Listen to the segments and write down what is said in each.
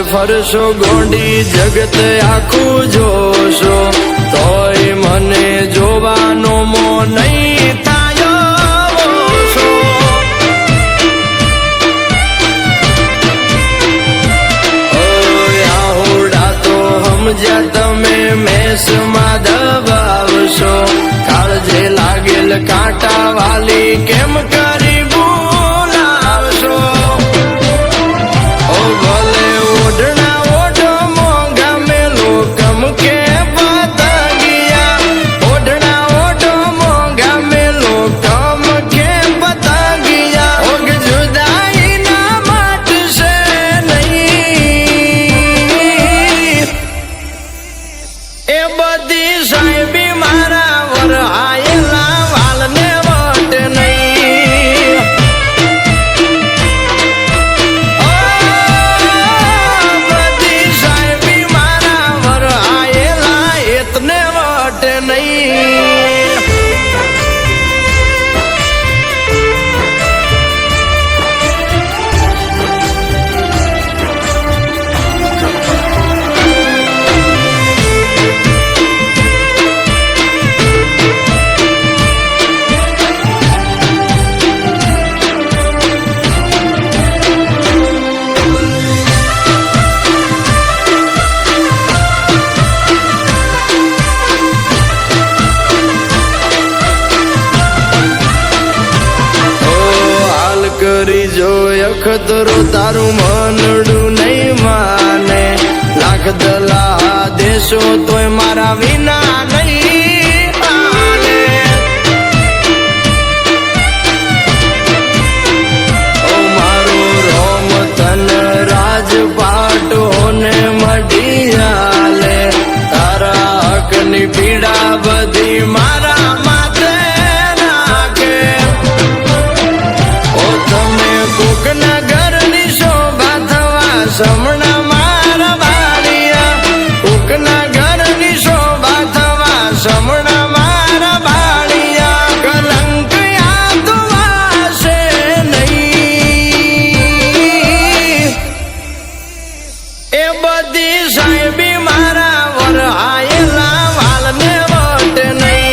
ફરશો ગોંડી જગત આખું જોશો તોય મને જોવાનો મો નહીં થાયો છો આહુડા તો સમજ્યા તમે મેસમાં દબાવશો કાળજે લાગેલ કાંટા વાલી કેમ કરી બોલાવશો ભલે ઓઢણા ઓઢો મોંઘા મેલો કમ કે પતંગિયા ઓઢણા ઓઢો મોંઘા મેલો કમ કે પતંગિયા ઓગ જુદાઈ ના માટશે નહીં એ બધી સાહેબી મારા વરહાયેલા વાલને વટ નહીં બધી સાહેબી મારા વરહાયેલા એતને વટ નહીં કરી જો અખતરો તારું મનડું નહીં માને લાખ દલા દેશો તોય મારા વિના નહીં માને ઓ મારો રોમ તન રાજપાટ હોને મઢી હાલે તારા હકની પીડા બધી મારા માથે નાખે કોકના ઘરની શોભા થવા સમણા મારા બાળિયા કોકના ઘરની શોભા થવા સમણા મારા બાળિયા કલંક યાદ વાસે નહીં એ બધી સાહેબી મારા વરહાયેલા વાલને વટ નહીં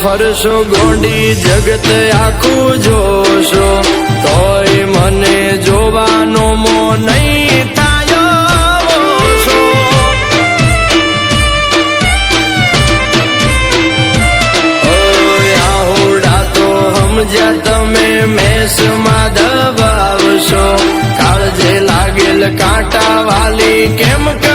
ફરશો ગોંડી જગત આખું જોશો તોય મને જોવાનો મો નહીં થાયો છો આહુડા તો સમજ્યા મેસમાં દબાવશો. કાળજે લાગેલ કાંટા વાલી કેમ